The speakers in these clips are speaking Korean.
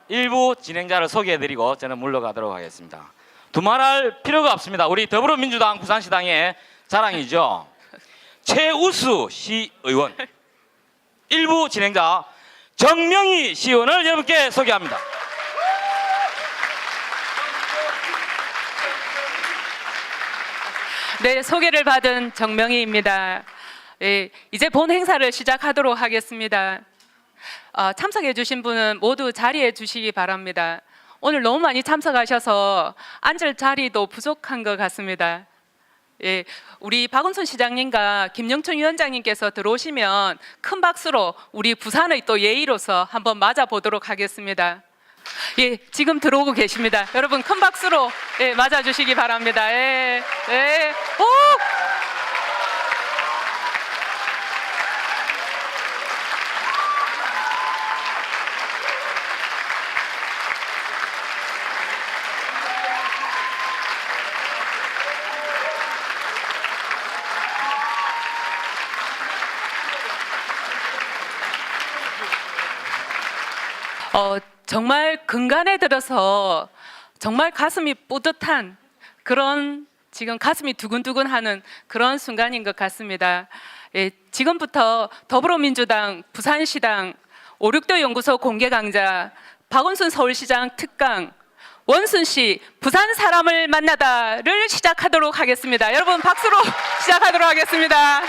일부 진행자를 소개해드리고 저는 물러가도록 하겠습니다. 두말할 필요가 없습니다. 우리 더불어민주당 부산시당의 자랑이죠. 최우수 시의원, 일부 진행자 정명희 시의원을 여러분께 소개합니다. 네, 소개를 받은 정명희입니다. 예, 이제 본 행사를 시작하도록 하겠습니다. 참석해 주신 분은 모두 자리해 주시기 바랍니다. 오늘 너무 많이 참석하셔서 앉을 자리도 부족한 것 같습니다. 예, 우리 박은순 시장님과 김영춘 위원장님께서 들어오시면 큰 박수로 우리 부산의 또 예의로서 한번 맞아보도록 하겠습니다. 예, 지금 들어오고 계십니다. 여러분 큰 박수로 예, 맞아주시기 바랍니다. 예, 예, 오! 정말 근간에 들어서 정말 가슴이 뿌듯한 그런 지금 가슴이 두근두근하는 그런 순간인 것 같습니다. 예, 지금부터 더불어민주당 부산시당 5, 6도 연구소 공개 강좌 박원순 서울시장 특강 원순씨 부산 사람을 만나다를 시작하도록 하겠습니다. 여러분 박수로 시작하도록 하겠습니다.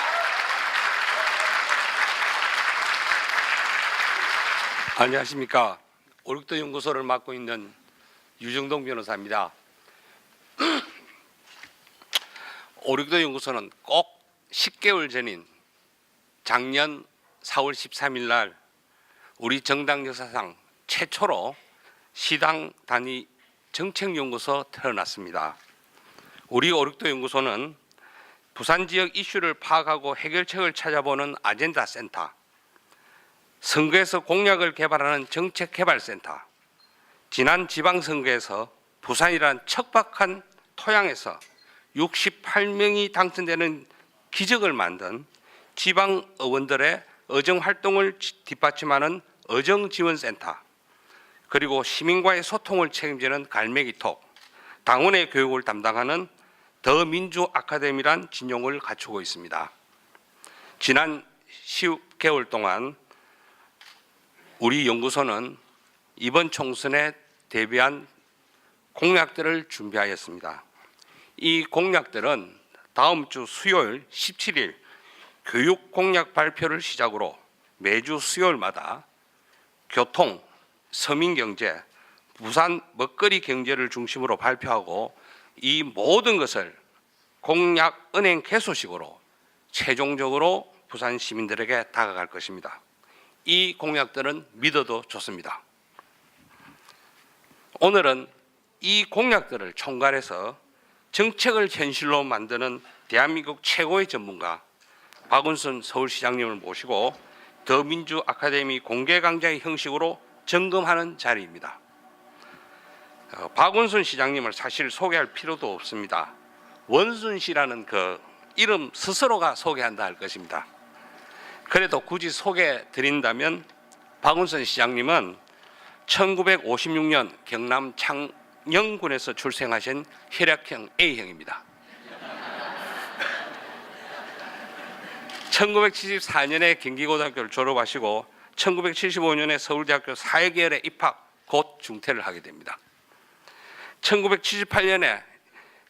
안녕하십니까. 5, 6도 연구소를 맡고 있는 유정동 변호사입니다. 5, 6도 연구소는 꼭 10개월 전인 작년 4월 13일 날 우리 정당 역사상 최초로 시당 단위 정책연구소 태어났습니다. 우리 5, 6도 연구소는 부산 지역 이슈를 파악하고 해결책을 찾아보는 아젠다 센터, 선거에서 공약을 개발하는 정책개발센터, 지난 지방선거에서 부산이란 척박한 토양에서 68명이 당선되는 기적을 만든 지방의원들의 의정활동을 뒷받침하는 의정지원센터, 그리고 시민과의 소통을 책임지는 갈매기톡, 당원의 교육을 담당하는 더민주아카데미란 진용을 갖추고 있습니다. 지난 10개월 동안 우리 연구소는 이번 총선에 대비한 공약들을 준비하였습니다. 이 공약들은 다음 주 수요일 17일 교육 공약 발표를 시작으로 매주 수요일마다 교통, 서민경제, 부산 먹거리 경제를 중심으로 발표하고 이 모든 것을 공약 은행 개소식으로 최종적으로 부산 시민들에게 다가갈 것입니다. 이 공약들은 믿어도 좋습니다. 오늘은 이 공약들을 총괄해서 정책을 현실로 만드는 대한민국 최고의 전문가 박은순 서울시장님을 모시고 더민주 아카데미 공개 강좌의 형식으로 점검하는 자리입니다. 박은순 시장님을 사실 소개할 필요도 없습니다. 원순 씨라는 그 이름 스스로가 소개한다 할 것입니다. 그래도 굳이 소개해 드린다면 박은순 시장님은 1956년 경남 창녕군에서 출생하신 혈액형 A형입니다. 1974년에 경기고등학교를 졸업하시고 1975년에 서울대학교 사회계열에 입학, 곧 중퇴를 하게 됩니다. 1978년에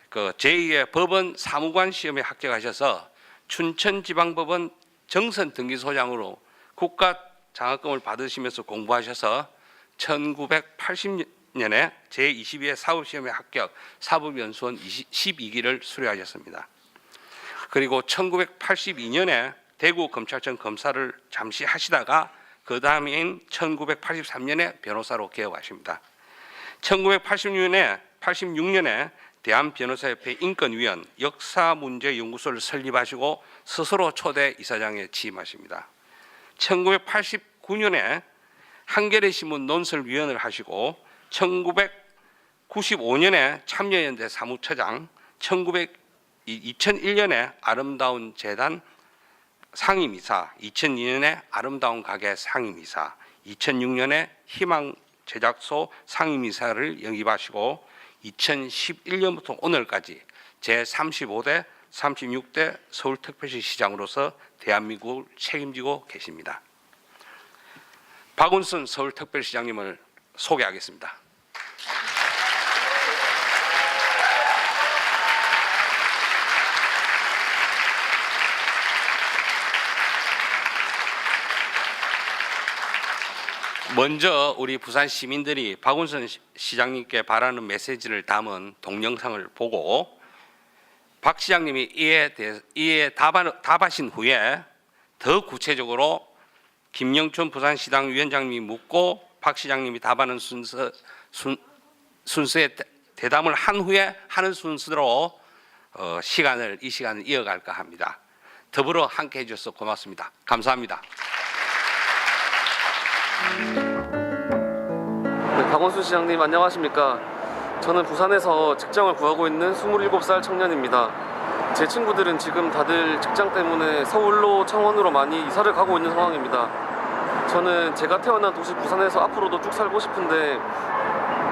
그 제2의 법원 사무관 시험에 합격하셔서 춘천지방법원 정선 등기소장으로 국가 장학금을 받으시면서 공부하셔서 1980년에 제22회 사법시험에 합격, 사법연수원 12기를 수료하셨습니다. 그리고 1982년에 대구검찰청 검사를 잠시 하시다가 그 다음인 1983년에 변호사로 개업하십니다. 1986년에 대한변호사협회 인권위원 역사문제연구소를 설립하시고 스스로 초대 이사장에 취임하십니다. 1989년에 한겨레신문 논설위원을 하시고 1995년에 참여연대 사무처장, 2001년에 아름다운 재단 상임이사, 2002년에 아름다운 가게 상임이사, 2006년에 희망 제작소 상임이사를 영입하시고 2011년부터 오늘까지 제35대 36대 서울특별시 시장으로서 대한민국을 책임지고 계십니다. 박운순 서울특별시장님을 소개하겠습니다. 먼저 우리 부산 시민들이 박운순 시장님께 바라는 메시지를 담은 동영상을 보고 박 시장님이 이에 답하신 후에 더 구체적으로 김영춘 부산시당 위원장님이 묻고 박 시장님이 답하는 순서에 대담을 한 후에 하는 순서로 이 시간을 이어갈까 합니다. 더불어 함께 해주셔서 고맙습니다. 감사합니다. 네, 박원순 시장님 안녕하십니까? 저는 부산에서 직장을 구하고 있는 27살 청년입니다. 제 친구들은 지금 다들 직장 때문에 서울로 창원으로 많이 이사를 가고 있는 상황입니다. 저는 제가 태어난 도시 부산에서 앞으로도 쭉 살고 싶은데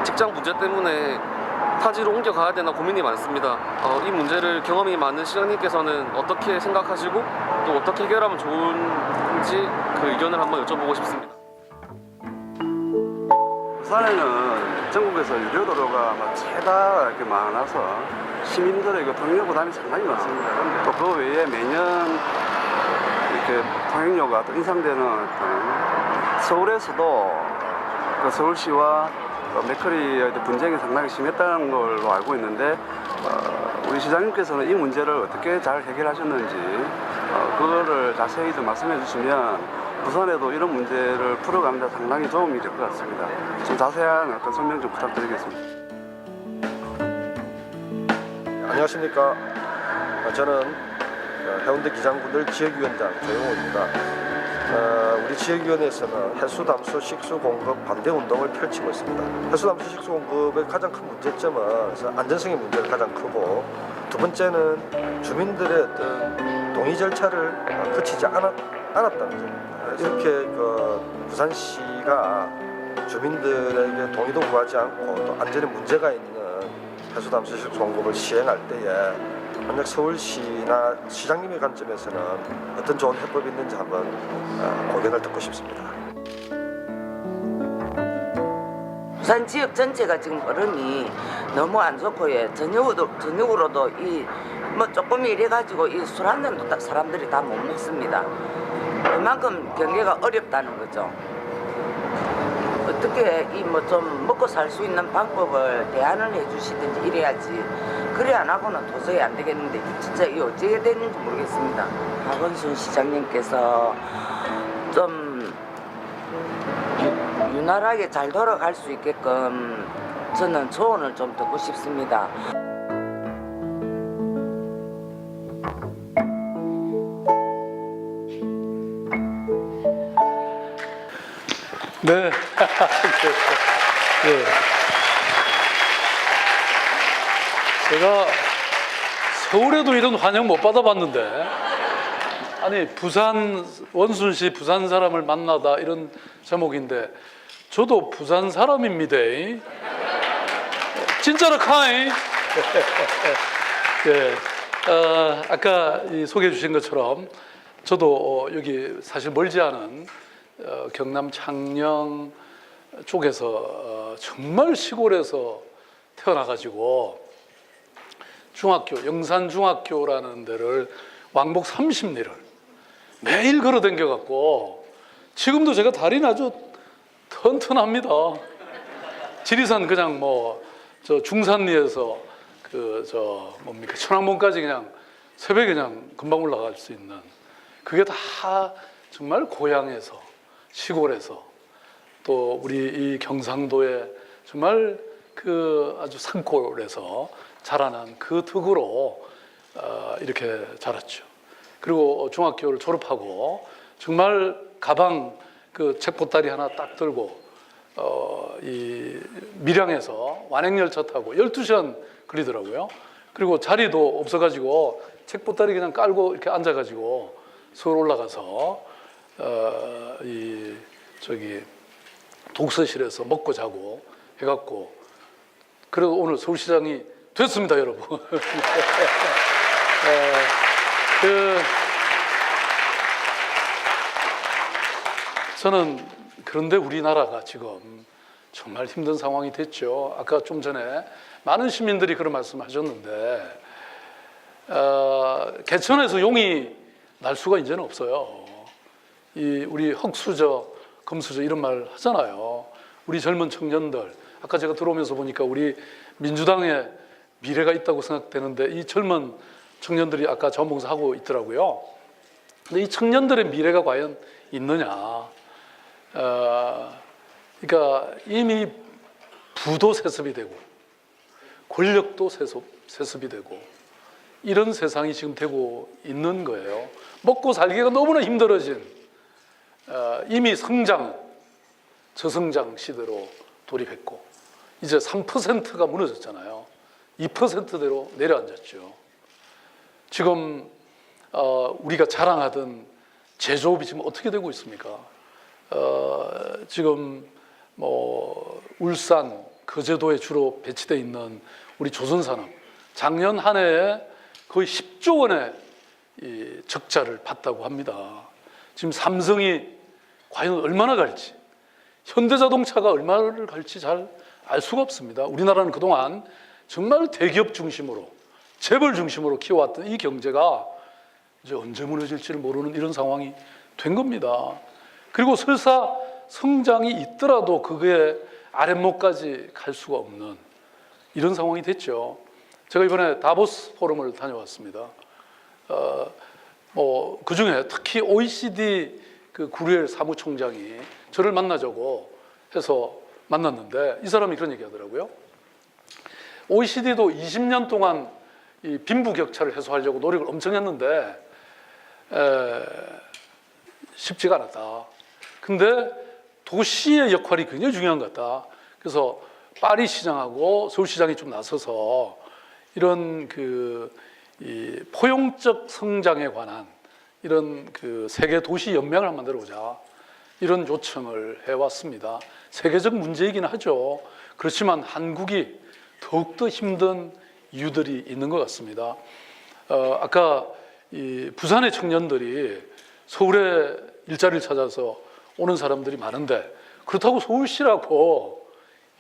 직장 문제 때문에 타지로 옮겨가야 되나 고민이 많습니다. 이 문제를 경험이 많은 시장님께서는 어떻게 생각하시고 또 어떻게 해결하면 좋은지 그 의견을 한번 여쭤보고 싶습니다. 부산에는 전국에서 유료도로가 최다 이렇게 많아서 시민들의 통행료 부담이 상당히 많습니다. 그런데 또 그 외에 매년 이렇게 통행료가 또 인상되는 서울에서도 그 서울시와 맥커리의 분쟁이 상당히 심했다는 걸로 알고 있는데 우리 시장님께서는 이 문제를 어떻게 잘 해결하셨는지 그거를 자세히 좀 말씀해 주시면 부산에도 이런 문제를 풀어가는 데 상당히 도움이 될 것 같습니다. 좀 자세한 어떤 설명 좀 부탁드리겠습니다. 안녕하십니까. 저는 해운대 기장군들 지역위원장 조영호입니다. 우리 지역위원회에서는 해수담수 식수공급 반대 운동을 펼치고 있습니다. 해수담수 식수공급의 가장 큰 문제점은 안전성의 문제가 가장 크고, 두 번째는 주민들의 어떤 동의 절차를 거치지 않았다는 점입니다. 이렇게 부산시가 주민들에게 동의도 구하지 않고 또 안전에 문제가 있는 해수담수 식수공급을 시행할 때에 만약 서울시나 시장님의 관점에서는 어떤 좋은 해법이 있는지 한번 고견을 듣고 싶습니다. 부산 지역 전체가 지금 흐름이 너무 안 좋고, 저녁으로도 조금 이래가지고 이 술 한 잔도 딱 사람들이 다 못 먹습니다. 그만큼 경기가 어렵다는 거죠. 어떻게 좀 먹고 살 수 있는 방법을 대안을 해주시든지 이래야지. 그래 안 하고는 도저히 안 되겠는데 진짜 이 어찌게 되는지 모르겠습니다. 박원순 시장님께서 좀 유난하게 잘 돌아갈 수 있게끔 저는 조언을 좀 듣고 싶습니다. 네. 네. 제가 서울에도 이런 환영 못 받아봤는데, 아니 부산 원순시 부산 사람을 만나다 이런 제목인데 저도 부산 사람입니다. 진짜로 카이. 예. 아까 소개해 주신 것처럼 저도 여기 사실 멀지 않은 경남 창녕 쪽에서 정말 시골에서 태어나가지고 중학교, 영산중학교라는 데를 왕복 30리를 매일 걸어 댕겨갖고 지금도 제가 다리는 아주 튼튼합니다. 지리산 그냥 저 중산리에서 천왕봉까지 그냥 새벽에 그냥 금방 올라갈 수 있는, 그게 다 정말 고향에서 시골에서 또 우리 이 경상도에 정말 아주 산골에서 자라난 그 덕으로 이렇게 자랐죠. 그리고 중학교를 졸업하고 정말 가방 책보따리 하나 딱 들고 이 밀양에서 완행열차 타고 12시간 걸리더라고요. 그리고 자리도 없어가지고 책보따리 그냥 깔고 이렇게 앉아가지고 서울 올라가서 독서실에서 먹고 자고 해갖고 그래도 오늘 서울시장이 됐습니다, 여러분. 저는 그런데 우리나라가 지금 정말 힘든 상황이 됐죠. 아까 좀 전에 많은 시민들이 그런 말씀하셨는데 개천에서 용이 날 수가 이제는 없어요. 우리 흙수저, 금수저 이런 말 하잖아요. 우리 젊은 청년들, 아까 제가 들어오면서 보니까 우리 민주당에 미래가 있다고 생각되는데 이 젊은 청년들이 아까 자원봉사하고 있더라고요. 근데 이 청년들의 미래가 과연 있느냐? 그러니까 이미 부도 세습이 되고 권력도 세습이 되고 이런 세상이 지금 되고 있는 거예요. 먹고 살기가 너무나 힘들어진 이미 저성장 시대로 돌입했고 이제 3%가 무너졌잖아요. 2%대로 내려앉았죠. 지금 우리가 자랑하던 제조업이 지금 어떻게 되고 있습니까? 지금 울산, 거제도에 주로 배치되어 있는 우리 조선산업 작년 한 해에 거의 10조 원의 이 적자를 봤다고 합니다. 지금 삼성이 과연 얼마나 갈지, 현대자동차가 얼마를 갈지 잘 알 수가 없습니다. 우리나라는 그동안 정말 대기업 중심으로, 재벌 중심으로 키워왔던 이 경제가 이제 언제 무너질지를 모르는 이런 상황이 된 겁니다. 그리고 설사 성장이 있더라도 그게 아랫목까지 갈 수가 없는 이런 상황이 됐죠. 제가 이번에 다보스 포럼을 다녀왔습니다. 그 중에 특히 OECD 그 구리엘 사무총장이 저를 만나자고 해서 만났는데 이 사람이 그런 얘기 하더라고요. OECD도 20년 동안 이 빈부격차를 해소하려고 노력을 엄청 했는데 쉽지가 않았다. 근데 도시의 역할이 굉장히 중요한 것 같다. 그래서 파리 시장하고 서울시장이 좀 나서서 이런 이 포용적 성장에 관한 이런 세계 도시 연맹을 만들어 보자. 이런 요청을 해왔습니다. 세계적 문제이긴 하죠. 그렇지만 한국이 더욱더 힘든 이유들이 있는 것 같습니다. 아까 이 부산의 청년들이 서울에 일자리를 찾아서 오는 사람들이 많은데 그렇다고 서울시라고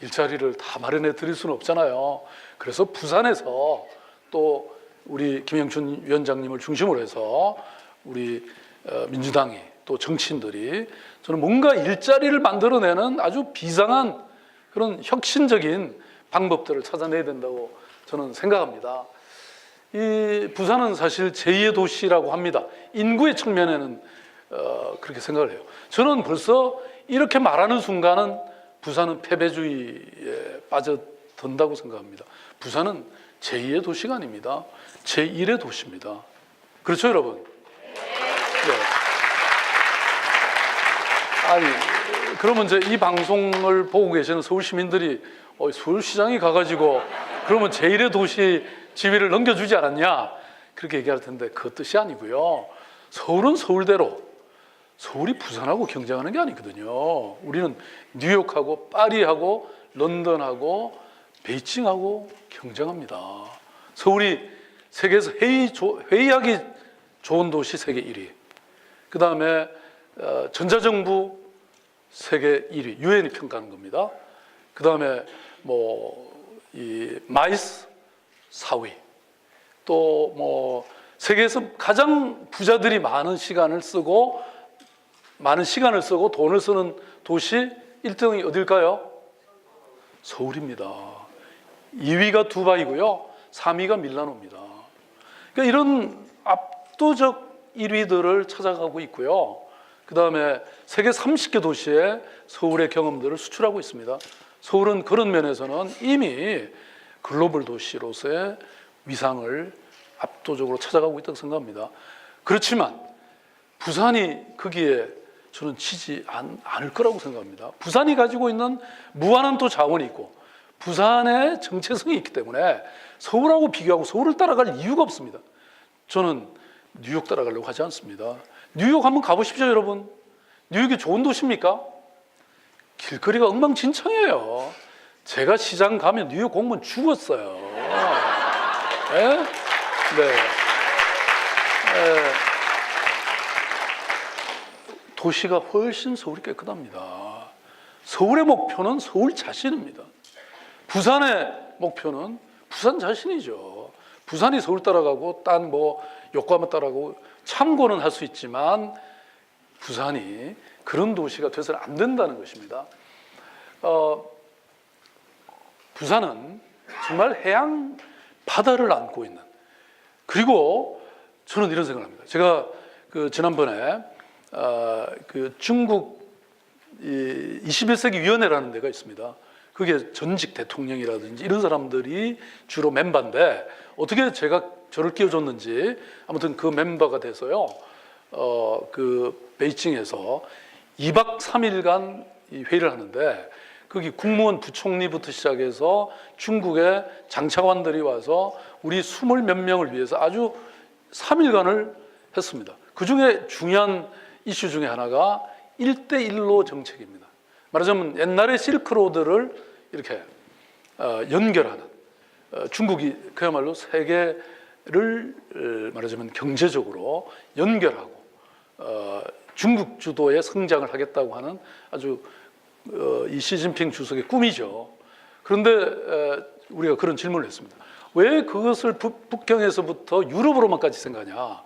일자리를 다 마련해 드릴 수는 없잖아요. 그래서 부산에서 또 우리 김영춘 위원장님을 중심으로 해서 우리 민주당이 또 정치인들이 저는 뭔가 일자리를 만들어내는 아주 비상한 그런 혁신적인 방법들을 찾아내야 된다고 저는 생각합니다. 이 부산은 사실 제2의 도시라고 합니다. 인구의 측면에는 그렇게 생각을 해요. 저는 벌써 이렇게 말하는 순간은 부산은 패배주의에 빠져든다고 생각합니다. 부산은 제2의 도시가 아닙니다. 제1의 도시입니다. 그렇죠, 여러분? 네. 아니, 그러면 이제 이 방송을 보고 계시는 서울 시민들이 서울시장이 가가지고 그러면 제1의 도시 지위를 넘겨주지 않았냐? 그렇게 얘기할 텐데 그 뜻이 아니고요. 서울은 서울대로 서울이 부산하고 경쟁하는 게 아니거든요. 우리는 뉴욕하고 파리하고 런던하고 베이징하고 경쟁합니다. 서울이 세계에서 회의하기 좋은 도시 세계 1위. 그 다음에 전자정부 세계 1위, 유엔이 평가하는 겁니다. 그 다음에 이 마이스 4위. 또 세계에서 가장 부자들이 많은 시간을 쓰고 돈을 쓰는 도시 1등이 어딜까요? 서울입니다. 2위가 두바이고요. 3위가 밀라노입니다. 그러니까 이런 압도적 1위들을 찾아가고 있고요. 그 다음에 세계 30개 도시에 서울의 경험들을 수출하고 있습니다. 서울은 그런 면에서는 이미 글로벌 도시로서의 위상을 압도적으로 찾아가고 있다고 생각합니다. 그렇지만 부산이 거기에 저는 치지 않을 거라고 생각합니다. 부산이 가지고 있는 무한한 또 자원이 있고 부산의 정체성이 있기 때문에 서울하고 비교하고 서울을 따라갈 이유가 없습니다. 저는 뉴욕 따라가려고 하지 않습니다. 뉴욕 한번 가보십시오, 여러분. 뉴욕이 좋은 도시입니까? 길거리가 엉망진창이에요. 제가 시장 가면 뉴욕 공무원 죽었어요. 예? 네. 도시가 훨씬 서울이 깨끗합니다. 서울의 목표는 서울 자신입니다. 부산의 목표는 부산 자신이죠. 부산이 서울 따라가고 딴 뭐 요코하마 따라가고 참고는 할 수 있지만 부산이 그런 도시가 돼서는 안 된다는 것입니다. 부산은 정말 해양 바다를 안고 있는, 그리고 저는 이런 생각을 합니다. 제가 그 지난번에 그 중국 21세기 위원회라는 데가 있습니다. 그게 전직 대통령이라든지 이런 사람들이 주로 멤버인데 어떻게 제가 저를 끼워줬는지 아무튼 그 멤버가 돼서요. 그 베이징에서 2박 3일간 회의를 하는데 거기 국무원 부총리부터 시작해서 중국의 장차관들이 와서 우리 20몇 명을 위해서 아주 3일간을 했습니다. 그 중에 중요한 이슈 중에 하나가 1대1로 정책입니다. 말하자면 옛날의 실크로드를 이렇게 연결하는, 중국이 그야말로 세계를 말하자면 경제적으로 연결하고 중국 주도의 성장을 하겠다고 하는 아주 이 시진핑 주석의 꿈이죠. 그런데 우리가 그런 질문을 했습니다. 왜 그것을 북경에서부터 유럽으로만까지 생각하냐?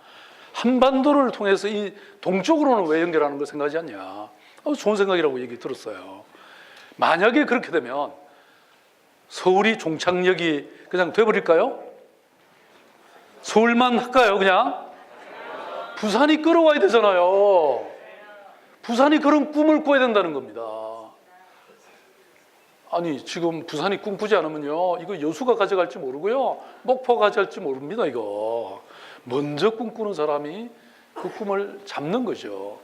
한반도를 통해서 이 동쪽으로는 왜 연결하는 걸 생각하지 않냐? 좋은 생각이라고 얘기 들었어요. 만약에 그렇게 되면 서울이 종착역이 그냥 돼버릴까요? 서울만 할까요, 그냥? 부산이 끌어와야 되잖아요. 부산이 그런 꿈을 꿔야 된다는 겁니다. 아니, 지금 부산이 꿈꾸지 않으면요, 이거 여수가 가져갈지 모르고요, 목포가 가져갈지 모릅니다, 이거. 먼저 꿈꾸는 사람이 그 꿈을 잡는 거죠.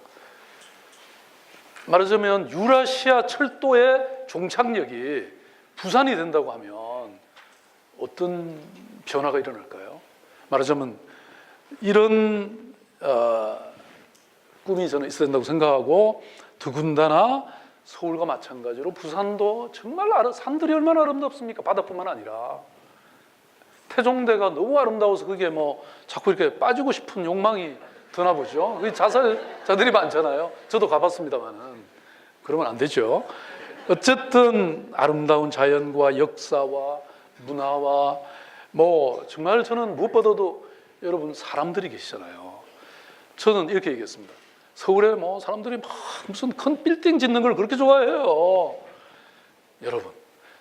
말하자면 유라시아 철도의 종착역이 부산이 된다고 하면 어떤 변화가 일어날까요? 말하자면 이런 꿈이 저는 있어야 된다고 생각하고, 더군다나 서울과 마찬가지로 부산도 정말 산들이 얼마나 아름답습니까? 바다뿐만 아니라 태종대가 너무 아름다워서 그게 뭐 자꾸 이렇게 빠지고 싶은 욕망이 드나 보죠. 자살자들이 많잖아요. 저도 가봤습니다만은. 그러면 안 되죠. 어쨌든 아름다운 자연과 역사와 문화와 뭐 정말 저는 무엇보다도 여러분 사람들이 계시잖아요. 저는 이렇게 얘기했습니다. 서울에 뭐 사람들이 막 무슨 큰 빌딩 짓는 걸 그렇게 좋아해요. 여러분,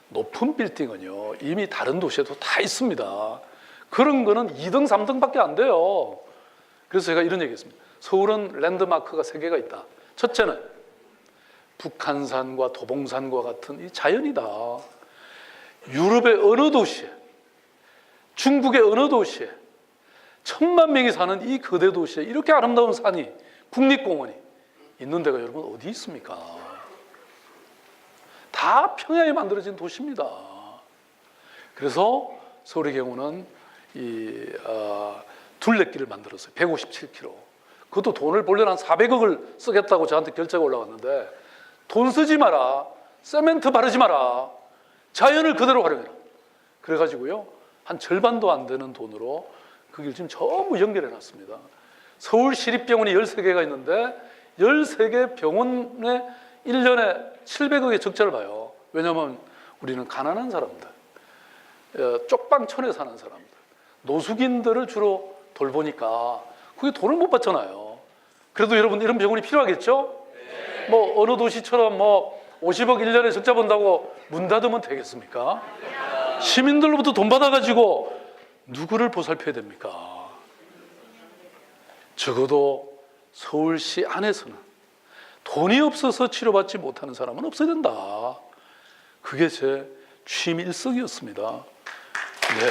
높은 빌딩은요 이미 다른 도시에도 다 있습니다. 그런 거는 2등, 3등밖에 안 돼요. 그래서 제가 이런 얘기했습니다. 서울은 랜드마크가 3개가 있다. 첫째는 북한산과 도봉산과 같은 이 자연이다. 유럽의 어느 도시에, 중국의 어느 도시에 1000만 명이 사는 이 거대 도시에 이렇게 아름다운 산이, 국립공원이 있는 데가 여러분 어디 있습니까? 다 평야에 만들어진 도시입니다. 그래서 서울의 경우는 이 둘레길을 만들었어요. 157km. 그것도 돈을 벌려면 한 400억을 쓰겠다고 저한테 결제가 올라왔는데, 돈 쓰지 마라, 세멘트 바르지 마라, 자연을 그대로 활용해라. 그래가지고요 한 절반도 안 되는 돈으로 그 길 지금 전부 연결해 놨습니다. 서울시립병원이 13개가 있는데 13개 병원에 1년에 700억의 적자를 봐요. 왜냐하면 우리는 가난한 사람들, 쪽방촌에 사는 사람들, 노숙인들을 주로 돌보니까 그게 돈을 못 받잖아요. 그래도 여러분 이런 병원이 필요하겠죠? 네. 뭐 어느 도시처럼 뭐 50억 1년에 적자 본다고 문 닫으면 되겠습니까? 시민들로부터 돈 받아가지고 누구를 보살펴야 됩니까? 적어도 서울시 안에서는 돈이 없어서 치료받지 못하는 사람은 없어야 된다. 그게 제 취임 일석이었습니다. 네.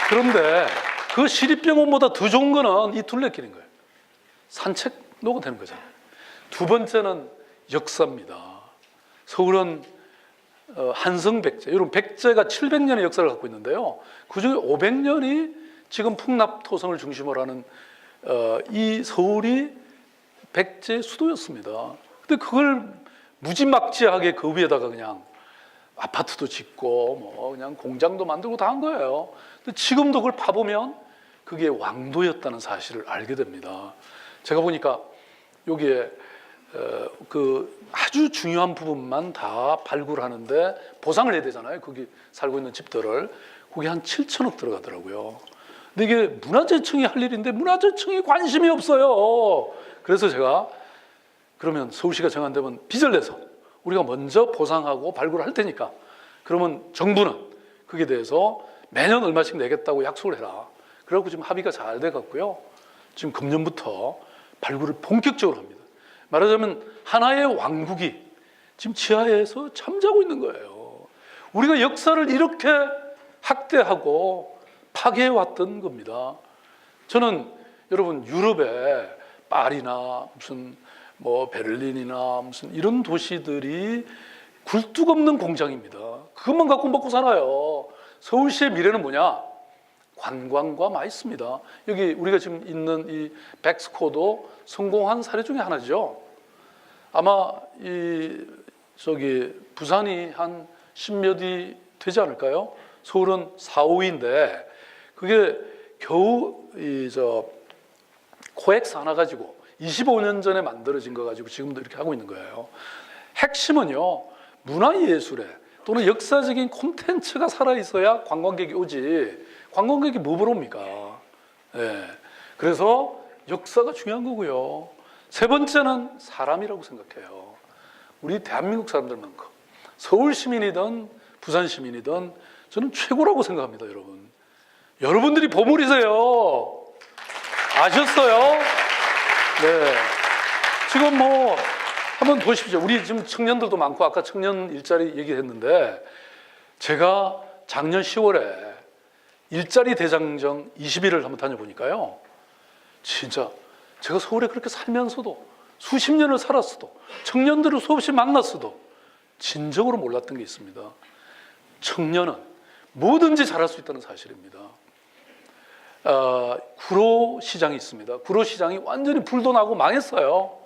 그런데 그 시립병원보다 더 좋은 거는 이 둘레길인 거예요. 산책로가 되는 거잖아요. 두 번째는 역사입니다. 서울은 한성백제, 여러분 백제가 700년의 역사를 갖고 있는데요. 그중에 500년이 지금 풍납토성을 중심으로 하는 이 서울이 백제 수도였습니다. 근데 그걸 무지막지하게 그 위에다가 그냥 아파트도 짓고 뭐 그냥 공장도 만들고 다 한 거예요. 근데 지금도 그걸 파보면 그게 왕도였다는 사실을 알게 됩니다. 제가 보니까 여기에 그 아주 중요한 부분만 다 발굴하는데 보상을 해야 되잖아요. 거기 살고 있는 집들을. 그게 한 7천억 들어가더라고요. 근데 이게 문화재청이 할 일인데 문화재청이 관심이 없어요. 그래서 제가 그러면 서울시가 정한되면 빚을 내서 우리가 먼저 보상하고 발굴을 할 테니까 그러면 정부는 거기에 대해서 매년 얼마씩 내겠다고 약속을 해라. 그래갖고 지금 합의가 잘 돼갖고요. 지금 금년부터 발굴을 본격적으로 합니다. 말하자면 하나의 왕국이 지금 지하에서 잠자고 있는 거예요. 우리가 역사를 이렇게 학대하고 파괴해왔던 겁니다. 저는 여러분 유럽의 파리나 무슨 뭐 베를린이나 무슨 이런 도시들이 굴뚝 없는 공장입니다. 그것만 갖고 먹고 살아요. 서울시의 미래는 뭐냐? 관광과 많습니다. 여기 우리가 지금 있는 이 백스코도 성공한 사례 중에 하나죠. 아마 이 저기 부산이 한 10몇이 되지 않을까요? 서울은 4, 5위인데 그게 겨우 이 저 코엑스 하나 가지고 25년 전에 만들어진 거 가지고 지금도 이렇게 하고 있는 거예요. 핵심은요, 문화예술에 또는 역사적인 콘텐츠가 살아있어야 관광객이 오지. 관광객이 뭐 보러 옵니까? 네. 그래서 역사가 중요한 거고요. 세 번째는 사람이라고 생각해요. 우리 대한민국 사람들만큼 서울 시민이든 부산 시민이든 저는 최고라고 생각합니다, 여러분. 여러분들이 보물이세요. 아셨어요? 네. 지금 뭐 한번 보십시오. 우리 지금 청년들도 많고 아까 청년 일자리 얘기했는데 제가 작년 10월에 일자리 대장정 20일을 한번 다녀보니까요. 진짜 제가 서울에 그렇게 살면서도 수십 년을 살았어도 청년들을 수없이 만났어도 진정으로 몰랐던 게 있습니다. 청년은 뭐든지 잘할 수 있다는 사실입니다. 구로시장이 있습니다. 구로시장이 완전히 불도 나고 망했어요.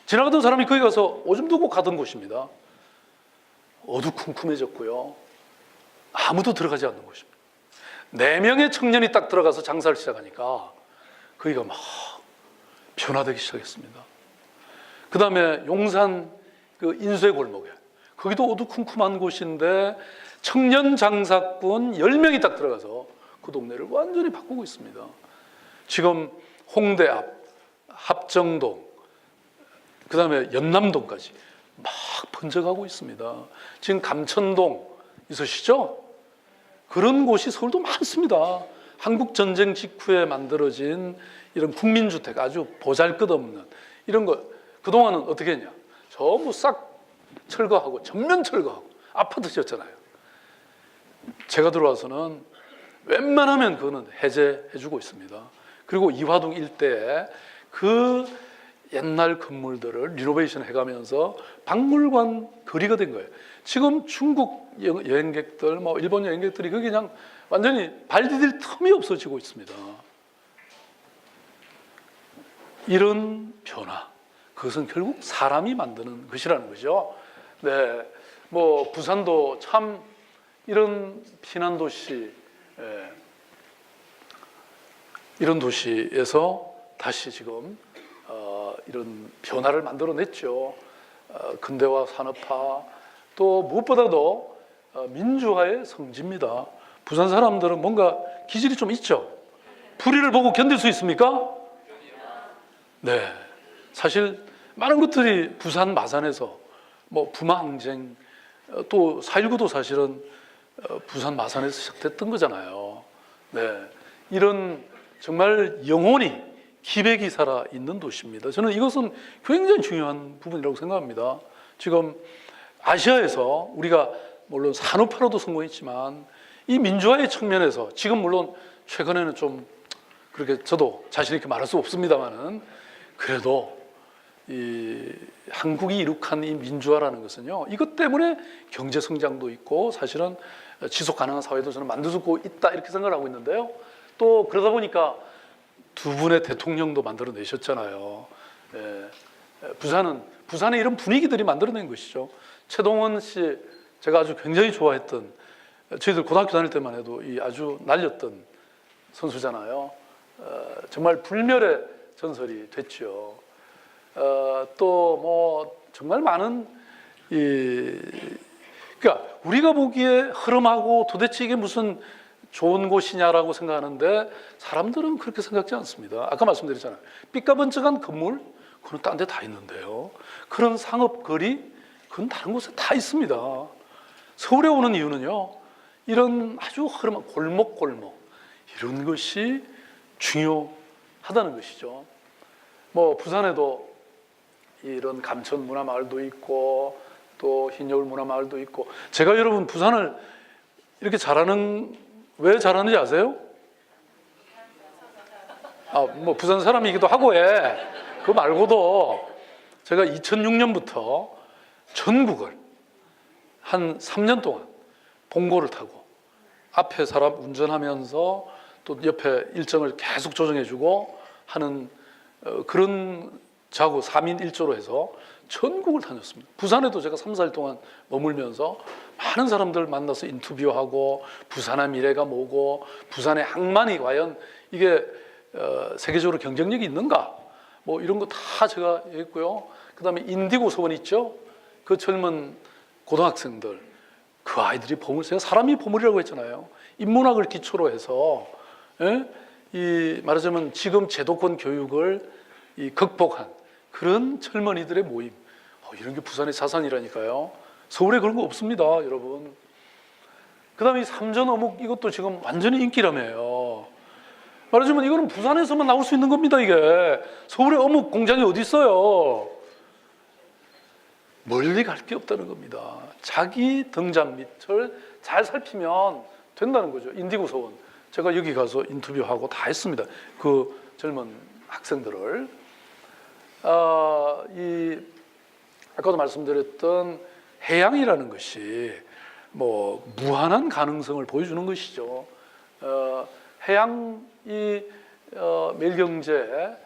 지나가던 사람이 거기 가서 오줌 두고 가던 곳입니다. 어두컴컴해졌고요. 아무도 들어가지 않는 곳입니다. 4명의 청년이 딱 들어가서 장사를 시작하니까 거기가 막 변화되기 시작했습니다. 그 다음에 용산 그 인쇄 골목에 거기도 어두컴컴한 곳인데 청년 장사꾼 10명이 딱 들어가서 그 동네를 완전히 바꾸고 있습니다. 지금 홍대 앞, 합정동, 그 다음에 연남동까지 막 번져가고 있습니다. 지금 감천동 있으시죠? 그런 곳이 서울도 많습니다. 한국전쟁 직후에 만들어진 이런 국민주택 아주 보잘것없는 이런 거 그동안은 어떻게 했냐? 전부 싹 철거하고 전면 철거하고 아파트 지었잖아요. 제가 들어와서는 웬만하면 그거는 해제해주고 있습니다. 그리고 이화동 일대에 그 옛날 건물들을 리노베이션 해가면서 박물관 거리가 된 거예요. 지금 중국 여행객들, 뭐 일본 여행객들이 거기 그냥 완전히 발 디딜 틈이 없어지고 있습니다. 이런 변화, 그것은 결국 사람이 만드는 것이라는 거죠. 네, 뭐 부산도 참 이런 피난 도시, 이런 도시에서 다시 지금 이런 변화를 만들어냈죠. 근대화 산업화, 또 무엇보다도 민주화의 성지입니다. 부산 사람들은 뭔가 기질이 좀 있죠. 불의를 보고 견딜 수 있습니까? 네, 사실 많은 것들이 부산 마산에서 뭐 부마항쟁, 또 4.19도 사실은 부산 마산에서 시작됐던 거잖아요. 네, 이런 정말 영혼이 기백이 살아 있는 도시입니다. 저는 이것은 굉장히 중요한 부분이라고 생각합니다. 지금 아시아에서 우리가 물론 산업화로도 성공했지만 이 민주화의 측면에서 지금 물론 최근에는 좀 그렇게 저도 자신 있게 말할 수 없습니다만은 그래도 이 한국이 이룩한 이 민주화라는 것은요, 이것 때문에 경제 성장도 있고 사실은 지속 가능한 사회도 저는 만들고 있다 이렇게 생각을 하고 있는데요. 또 그러다 보니까 두 분의 대통령도 만들어내셨잖아요. 부산의 이런 분위기들이 만들어낸 것이죠. 최동원 씨 제가 아주 굉장히 좋아했던, 저희들 고등학교 다닐 때만 해도 이 아주 날렸던 선수잖아요. 정말 불멸의 전설이 됐죠. 또 뭐 정말 많은 그러니까 우리가 보기에 흐름하고 도대체 이게 무슨 좋은 곳이냐라고 생각하는데 사람들은 그렇게 생각지 않습니다. 아까 말씀드렸잖아요. 삐까번쩍한 건물 그건 딴 데 다 있는데요. 그런 상업거리 그건 다른 곳에 다 있습니다. 서울에 오는 이유는요, 이런 아주 흐름한 골목 이런 것이 중요하다는 것이죠. 뭐 부산에도 이런 감천 문화마을도 있고 또 흰여울 문화마을도 있고, 제가 여러분 부산을 이렇게 왜 잘하는지 아세요? 뭐 부산 사람이기도 하고 그거 말고도 제가 2006년부터 전국을 한 3년 동안 봉고를 타고 앞에 사람 운전하면서 또 옆에 일정을 계속 조정해주고 하는 그런 자고 3인 1조로 해서 전국을 다녔습니다. 부산에도 제가 3, 4일 동안 머물면서 많은 사람들 만나서 인터뷰하고 부산의 미래가 뭐고 부산의 항만이 과연 이게 세계적으로 경쟁력이 있는가 뭐 이런 거 다 제가 했고요. 그 다음에 인디고 소원 있죠? 그 젊은 고등학생들 그 아이들이 보물, 제가 사람이 보물이라고 했잖아요. 인문학을 기초로 해서 이 말하자면 지금 제도권 교육을 극복한 그런 젊은이들의 모임, 이런 게 부산의 자산이라니까요. 서울에 그런 거 없습니다, 여러분. 그 다음에 이 삼전 어묵 이것도 지금 완전히 인기라며요. 말하자면 이거는 부산에서만 나올 수 있는 겁니다, 이게. 서울에 어묵 공장이 어디 있어요? 멀리 갈 게 없다는 겁니다. 자기 등잔 밑을 잘 살피면 된다는 거죠. 인디고 소원. 제가 여기 가서 인터뷰하고 다 했습니다. 그 젊은 학생들을. 아까도 말씀드렸던 해양이라는 것이 뭐 무한한 가능성을 보여주는 것이죠. 해양 매일경제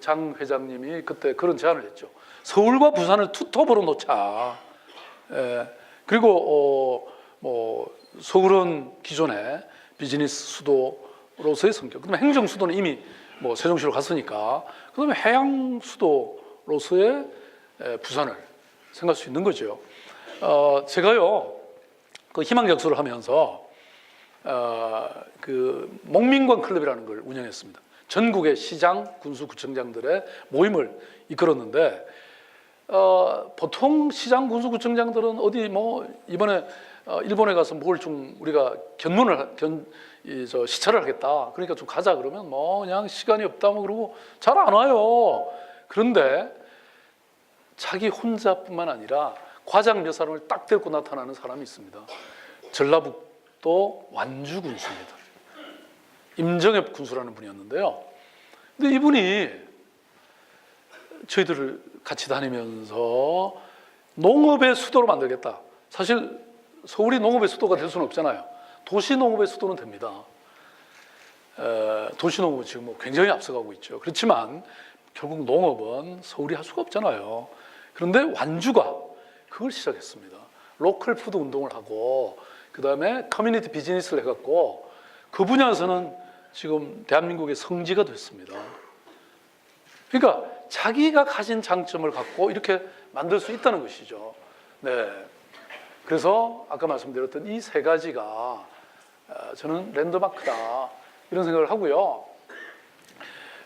장 회장님이 그때 그런 제안을 했죠. 서울과 부산을 투톱으로 놓자. 그리고 뭐 서울은 기존에 비즈니스 수도로서의 성격, 그다음에 행정 수도는 이미 뭐 세종시로 갔으니까, 그다음에 해양 수도로서의 부산을 생각할 수 있는 거죠. 제가요 그 희망격수를 하면서 그 목민관 클럽이라는 걸 운영했습니다. 전국의 시장, 군수, 구청장들의 모임을 이끌었는데 보통 시장, 군수, 구청장들은 어디 뭐 이번에 일본에 가서 뭘 좀 우리가 시찰을 하겠다. 그러니까 좀 가자 그러면 뭐 그냥 시간이 없다 뭐 그러고 잘 안 와요. 그런데 자기 혼자뿐만 아니라 과장 몇 사람을 딱 데리고 나타나는 사람이 있습니다. 전라북도 완주 군수입니다. 임정엽 군수라는 분이었는데요. 근데 이분이 저희들을 같이 다니면서 농업의 수도로 만들겠다. 사실 서울이 농업의 수도가 될 수는 없잖아요. 도시 농업의 수도는 됩니다. 도시 농업은 지금 뭐 굉장히 앞서가고 있죠. 그렇지만 결국 농업은 서울이 할 수가 없잖아요. 그런데 완주가 그걸 시작했습니다. 로컬 푸드 운동을 하고 그 다음에 커뮤니티 비즈니스를 해갖고 그 분야에서는 지금 대한민국의 성지가 됐습니다. 그러니까 자기가 가진 장점을 갖고 이렇게 만들 수 있다는 것이죠. 네. 그래서 아까 말씀드렸던 이 세 가지가 저는 랜드마크다 이런 생각을 하고요.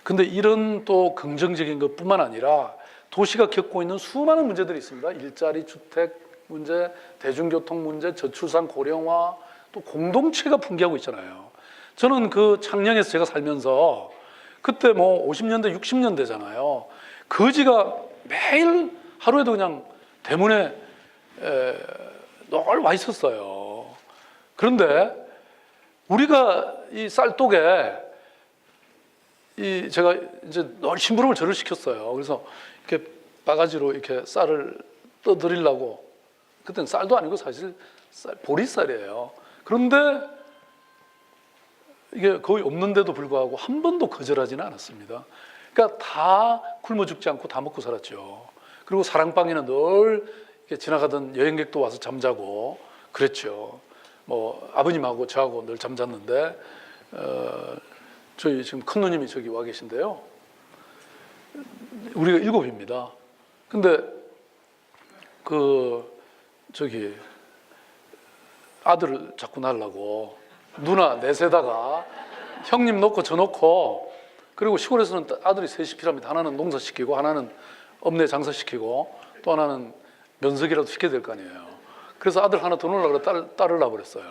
근데 이런 또 긍정적인 것뿐만 아니라 도시가 겪고 있는 수많은 문제들이 있습니다. 일자리, 주택 문제, 대중교통 문제, 저출산 고령화, 또 공동체가 붕괴하고 있잖아요. 저는 그 창녕에서 제가 살면서 그때 뭐 50년대, 60년대잖아요. 거지가 매일 하루에도 그냥 대문에 늘 와 있었어요. 그런데 우리가 이 쌀독에 제가 이제 늘 심부름을 저를 시켰어요. 그래서 이렇게 바가지로 이렇게 쌀을 떠드리려고, 그때는 쌀도 아니고 사실 보리쌀이에요. 그런데 이게 거의 없는데도 불구하고 한 번도 거절하지는 않았습니다. 그러니까 다 굶어 죽지 않고 다 먹고 살았죠. 그리고 사랑방에는 늘 이렇게 지나가던 여행객도 와서 잠자고 그랬죠. 뭐 아버님하고 저하고 늘 잠잤는데 저희 지금 큰 누님이 저기 와 계신데요. 우리가 7입니다. 근데 저기 아들을 자꾸 낳으려고 누나 넷에다가 형님 놓고 저 놓고, 그리고 시골에서는 아들이 셋이 필요합니다. 하나는 농사시키고, 하나는 읍내 장사시키고, 또 하나는 면석이라도 시켜야 될 거 아니에요. 그래서 아들 하나 더 놓으려고 딸을 낳아버렸어요.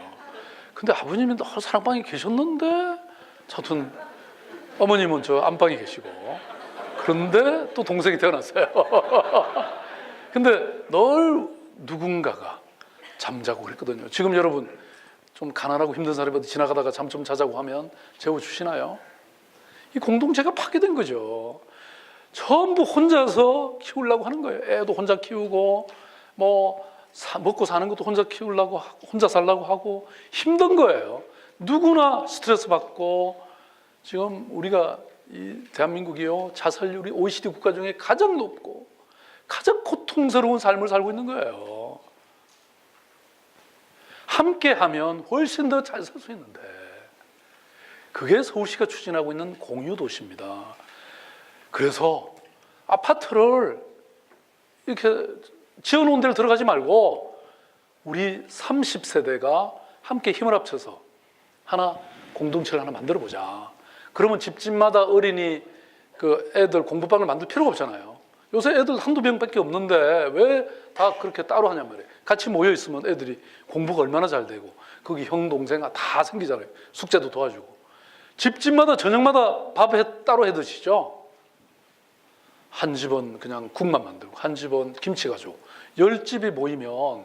근데 아버님이 사랑방에 계셨는데, 하여튼 어머님은 저 안방에 계시고, 그런데 또 동생이 태어났어요. 근데 늘 누군가가 잠자고 그랬거든요. 지금 여러분 좀 가난하고 힘든 사람이 어디 지나가다가 잠 좀 자자고 하면 재워주시나요? 이 공동체가 파괴된 거죠. 전부 혼자서 키우려고 하는 거예요. 애도 혼자 키우고, 뭐 먹고 사는 것도 혼자 키우려고 하고, 혼자 살려고 하고, 힘든 거예요. 누구나 스트레스 받고. 지금 우리가 이 대한민국이요, 자살률이 OECD 국가 중에 가장 높고 가장 고통스러운 삶을 살고 있는 거예요. 함께 하면 훨씬 더 잘 살 수 있는데, 그게 서울시가 추진하고 있는 공유도시입니다. 그래서 아파트를 이렇게 지어놓은 데로 들어가지 말고 우리 30세대가 함께 힘을 합쳐서 하나 공동체를 하나 만들어 보자. 그러면 집집마다 어린이 애들 공부방을 만들 필요가 없잖아요. 요새 애들 한두 명밖에 없는데 왜 다 그렇게 따로 하냔 말이에요. 같이 모여 있으면 애들이 공부가 얼마나 잘 되고, 거기 형 동생 다 생기잖아요. 숙제도 도와주고. 집집마다 저녁마다 밥 따로 해 드시죠. 한 집은 그냥 국만 만들고, 한 집은 김치 가지고, 10집이 모이면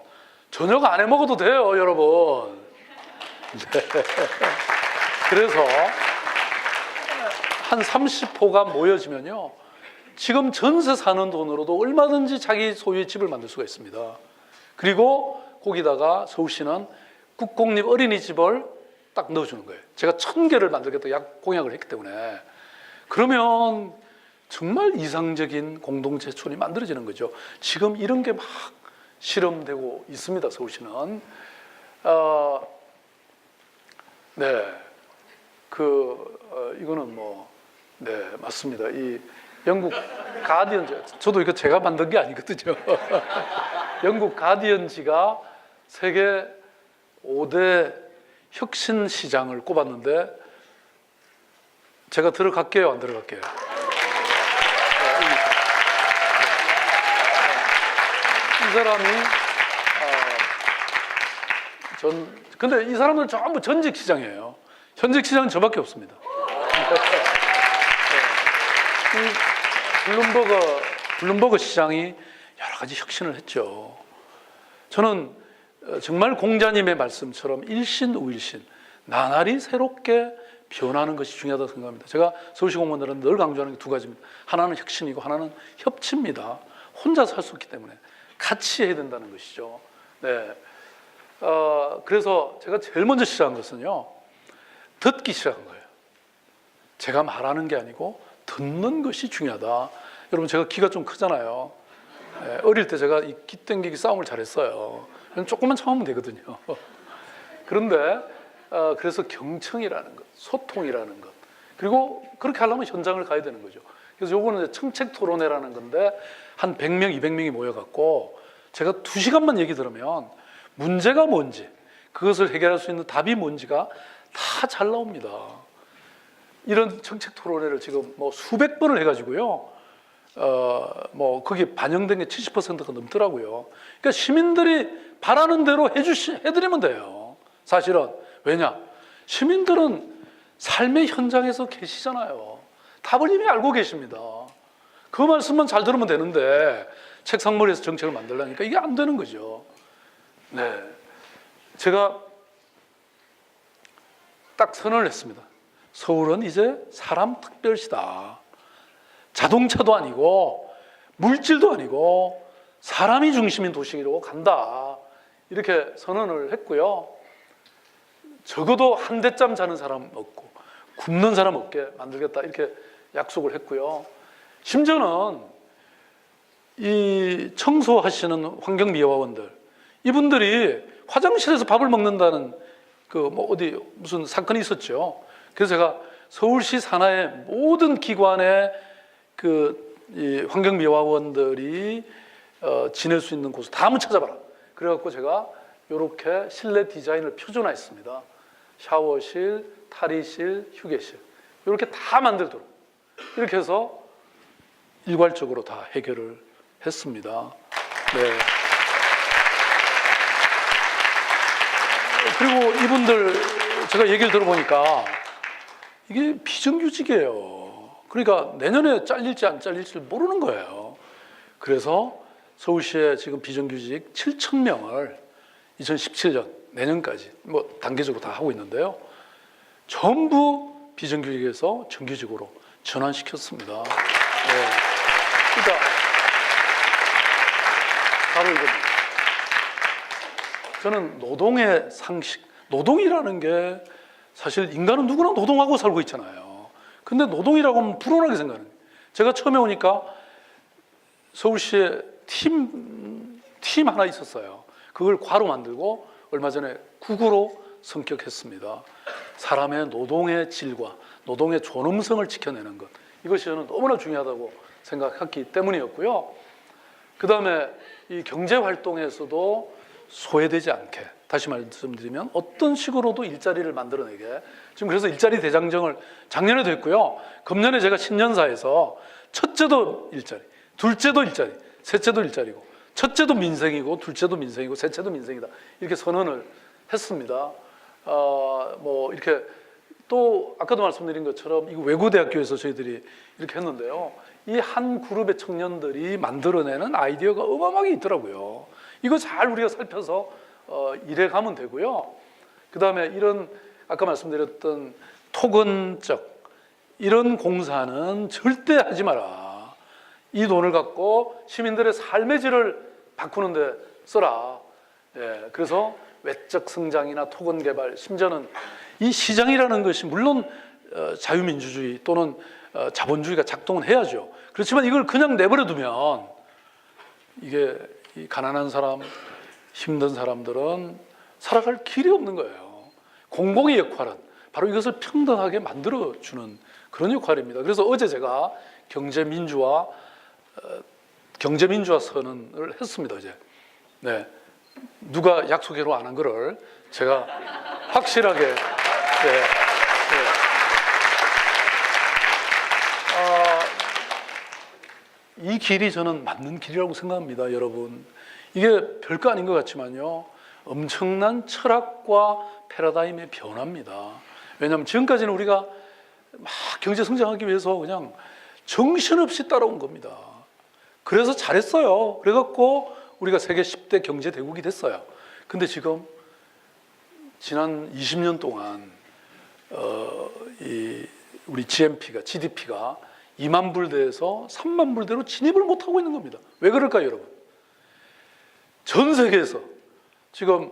저녁 안 해 먹어도 돼요, 여러분. 네. 그래서 한 30호가 모여지면요, 지금 전세 사는 돈으로도 얼마든지 자기 소유의 집을 만들 수가 있습니다. 그리고 거기다가 서울시는 국공립 어린이집을 딱 넣어주는 거예요. 제가 1000개를 만들겠다 공약을 했기 때문에. 그러면 정말 이상적인 공동체촌이 만들어지는 거죠. 지금 이런 게 막 실험되고 있습니다, 서울시는. 네, 이거는 네, 맞습니다. 이 영국 가디언즈, 저도 이거 제가 만든 게 아니거든요. 영국 가디언지가 세계 5대 혁신 시장을 꼽았는데, 제가 들어갈게요, 안 들어갈게요? 이 사람이 근데 이 사람들은 전부 전직 시장이에요. 현직 시장은 저밖에 없습니다. 블룸버그 시장이 여러 가지 혁신을 했죠. 저는 정말 공자님의 말씀처럼 일신우일신, 나날이 새롭게 변하는 것이 중요하다고 생각합니다. 제가 서울시 공무원들은 늘 강조하는 게 두 가지입니다. 하나는 혁신이고 하나는 협치입니다. 혼자서 할 수 없기 때문에 같이 해야 된다는 것이죠. 네. 그래서 제가 제일 먼저 시작한 것은요, 듣기 시작한 거예요. 제가 말하는 게 아니고 듣는 것이 중요하다. 여러분, 제가 키가 좀 크잖아요. 네, 어릴 때 제가 이 키 땡기기 싸움을 잘했어요. 조금만 참으면 되거든요. 그런데 그래서 경청이라는 것, 소통이라는 것, 그리고 그렇게 하려면 현장을 가야 되는 거죠. 그래서 요거는 청책 토론회라는 건데, 한 100명, 200명이 모여갖고 제가 2시간만 얘기 들으면 문제가 뭔지, 그것을 해결할 수 있는 답이 뭔지가 다 잘 나옵니다. 이런 정책 토론회를 지금 수백 번을 해가지고요, 거기 반영된 게 70%가 넘더라고요. 그러니까 시민들이 바라는 대로 해드리면 돼요. 사실은. 왜냐? 시민들은 삶의 현장에서 계시잖아요. 답을 이미 알고 계십니다. 그 말씀만 잘 들으면 되는데, 책상머리에서 정책을 만들려니까 이게 안 되는 거죠. 네. 제가 딱 선언을 했습니다. 서울은 이제 사람 특별시다. 자동차도 아니고 물질도 아니고 사람이 중심인 도시로 간다. 이렇게 선언을 했고요. 적어도 한 대짬 자는 사람 없고 굶는 사람 없게 만들겠다. 이렇게 약속을 했고요. 심지어는 이 청소하시는 환경미화원들, 이분들이 화장실에서 밥을 먹는다는 그 뭐 어디 무슨 사건이 있었죠. 그래서 제가 서울시 산하의 모든 기관의 이 환경미화원들이 지낼 수 있는 곳을 다 한번 찾아봐라. 그래갖고 제가 이렇게 실내 디자인을 표준화했습니다. 샤워실, 탈의실, 휴게실 이렇게 다 만들도록 이렇게 해서 일괄적으로 다 해결을 했습니다. 네. 그리고 이분들 제가 얘기를 들어보니까 이게 비정규직이에요. 그러니까 내년에 잘릴지 안 잘릴지 모르는 거예요. 그래서 서울시에 지금 비정규직 7,000명을 2017년 내년까지 뭐 단계적으로 다 하고 있는데요. 전부 비정규직에서 정규직으로 전환시켰습니다. 네. 그러니까 바로 이겁니다. 저는 노동의 상식, 노동이라는 게 사실 인간은 누구나 노동하고 살고 있잖아요. 근데 노동이라고 하면 불온하게 생각하는 거예요. 제가 처음에 오니까 서울시에 팀 하나 있었어요. 그걸 과로 만들고 얼마 전에 국으로 성격했습니다. 사람의 노동의 질과 노동의 존엄성을 지켜내는 것, 이것이 저는 너무나 중요하다고 생각했기 때문이었고요. 그 다음에 이 경제활동에서도 소외되지 않게, 다시 말씀드리면 어떤 식으로도 일자리를 만들어내게, 지금 그래서 일자리 대장정을 작년에도 했고요. 금년에 제가 신년사에서 첫째도 일자리, 둘째도 일자리, 셋째도 일자리고, 첫째도 민생이고 둘째도 민생이고 셋째도 민생이다, 이렇게 선언을 했습니다. 뭐 이렇게 또 아까도 말씀드린 것처럼 이거 외고대학교에서 저희들이 이렇게 했는데요. 이 한 그룹의 청년들이 만들어내는 아이디어가 어마어마하게 있더라고요. 이거 잘 우리가 살펴서 일해가면 되고요. 그 다음에 이런 아까 말씀드렸던 토건적 이런 공사는 절대 하지 마라. 이 돈을 갖고 시민들의 삶의 질을 바꾸는 데 써라. 예, 그래서 외적 성장이나 토건 개발, 심지어는 이 시장이라는 것이 물론 자유민주주의 또는 자본주의가 작동은 해야죠. 그렇지만 이걸 그냥 내버려 두면 이게 이 가난한 사람, 힘든 사람들은 살아갈 길이 없는 거예요. 공공의 역할은 바로 이것을 평등하게 만들어주는 그런 역할입니다. 그래서 어제 제가 경제민주화 선언을 했습니다. 어제. 네. 누가 약속대로 안 한 거를 제가 확실하게 이 길이 저는 맞는 길이라고 생각합니다. 여러분, 이게 별거 아닌 것 같지만요, 엄청난 철학과 패러다임의 변화입니다. 왜냐하면 지금까지는 우리가 막 경제 성장하기 위해서 그냥 정신없이 따라온 겁니다. 그래서 잘했어요. 그래갖고 우리가 세계 10대 경제 대국이 됐어요. 근데 지금 지난 20년 동안 우리 GDP가 2만 불대에서 3만 불대로 진입을 못하고 있는 겁니다. 왜 그럴까요, 여러분? 전 세계에서 지금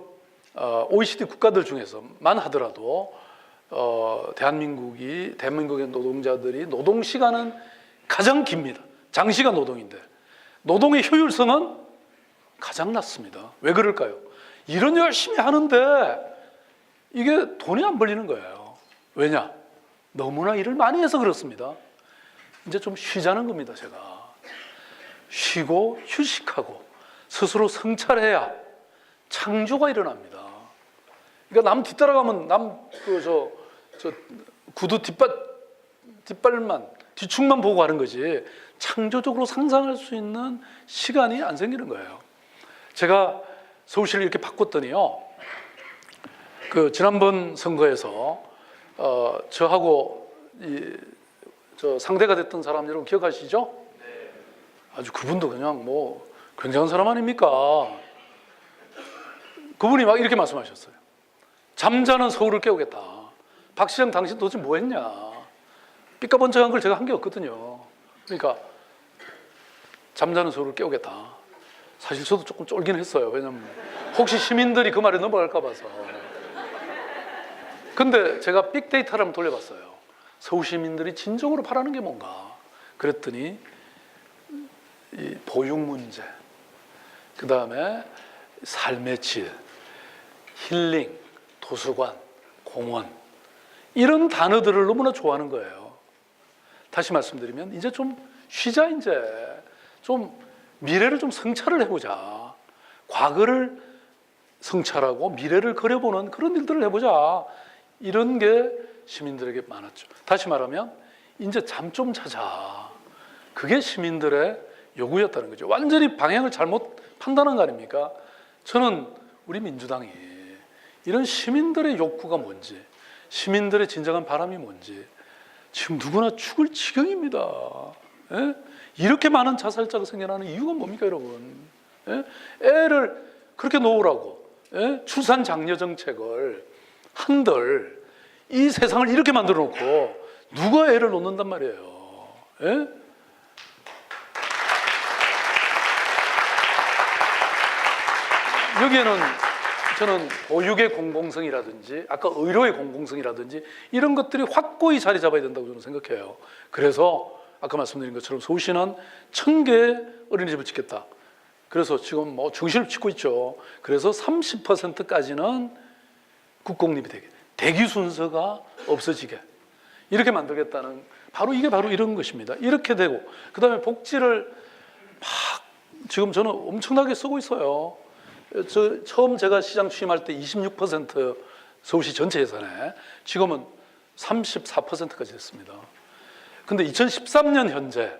OECD 국가들 중에서만 하더라도 대한민국의 노동자들이 노동 시간은 가장 깁니다. 장시간 노동인데 노동의 효율성은 가장 낮습니다. 왜 그럴까요? 일은 열심히 하는데 이게 돈이 안 벌리는 거예요. 왜냐? 너무나 일을 많이 해서 그렇습니다. 이제 좀 쉬자는 겁니다. 제가 쉬고 휴식하고 스스로 성찰해야 창조가 일어납니다. 그러니까 남 뒤따라가면 구두 뒤축만 보고 하는 거지 창조적으로 상상할 수 있는 시간이 안 생기는 거예요. 제가 서울시를 이렇게 바꿨더니요, 지난번 선거에서 저하고 상대가 됐던 사람 여러분 기억하시죠? 네. 아주 그분도 그냥 뭐 굉장한 사람 아닙니까? 그분이 막 이렇게 말씀하셨어요. 잠자는 서울을 깨우겠다. 박 시장 당신 도대체 뭐 했냐? 삐까번쩍한 걸 제가 한 게 없거든요. 그러니까 잠자는 서울을 깨우겠다. 사실 저도 조금 쫄긴 했어요. 왜냐면 혹시 시민들이 그 말에 넘어갈까 봐서. 근데 제가 빅데이터를 한번 돌려봤어요. 서울 시민들이 진정으로 바라는 게 뭔가? 그랬더니 이 보육 문제, 그 다음에 삶의 질, 힐링, 도서관, 공원 이런 단어들을 너무나 좋아하는 거예요. 다시 말씀드리면 이제 좀 쉬자, 이제 좀 미래를 좀 성찰을 해보자. 과거를 성찰하고 미래를 그려보는 그런 일들을 해보자. 이런 게 시민들에게 많았죠. 다시 말하면 이제 잠 좀 자자. 그게 시민들의 요구였다는 거죠. 완전히 방향을 잘못 판단한 거 아닙니까? 저는 우리 민주당이 이런 시민들의 욕구가 뭔지, 시민들의 진정한 바람이 뭔지 지금 누구나 죽을 지경입니다. 예? 이렇게 많은 자살자가 생겨나는 이유가 뭡니까, 여러분? 예? 애를 그렇게 놓으라고, 예? 출산 장려 정책을 한들 이 세상을 이렇게 만들어 놓고 누가 애를 놓는단 말이에요? 예? 여기에는 저는 보육의 공공성이라든지 아까 의료의 공공성이라든지 이런 것들이 확고히 자리 잡아야 된다고 저는 생각해요. 그래서 아까 말씀드린 것처럼 서울시는 1000개의 어린이집을 짓겠다. 그래서 지금 뭐 중심을 짓고 있죠. 그래서 30%까지는 국공립이 되게, 대기 순서가 없어지게 이렇게 만들겠다는, 바로 이게 바로 이런 것입니다. 이렇게 되고 그 다음에 복지를 막 지금 저는 엄청나게 쓰고 있어요. 처음 제가 시장 취임할 때 26% 서울시 전체 예산에, 지금은 34%까지 됐습니다. 근데 2013년 현재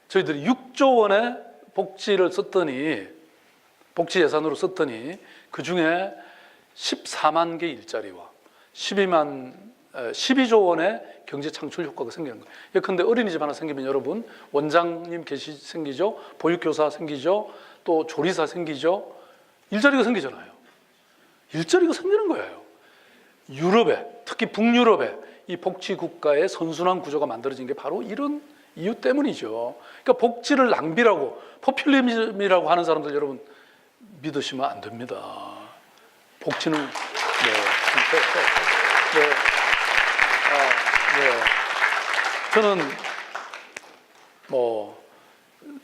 저희들이 6조 원의 복지를 썼더니, 복지 예산으로 썼더니 그 중에 14만 개 일자리와 12조 원의 경제 창출 효과가 생기는 거예요. 예컨대 어린이집 하나 생기면 여러분 원장님 생기죠, 보육교사 생기죠, 또 조리사 생기죠, 일자리가 생기잖아요. 일자리가 생기는 거예요. 유럽에, 특히 북유럽에 이 복지국가의 선순환 구조가 만들어진 게 바로 이런 이유 때문이죠. 그러니까 복지를 낭비라고, 포퓰리즘이라고 하는 사람들 여러분 믿으시면 안 됩니다. 복지는 저는 뭐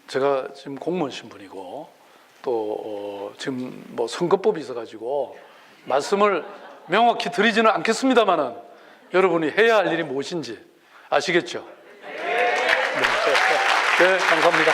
제가 지금 공무원 신분이고 또 지금 뭐 선거법이 있어가지고 말씀을 명확히 드리지는 않겠습니다만은 여러분이 해야 할 일이 무엇인지 아시겠죠? 네, 감사합니다.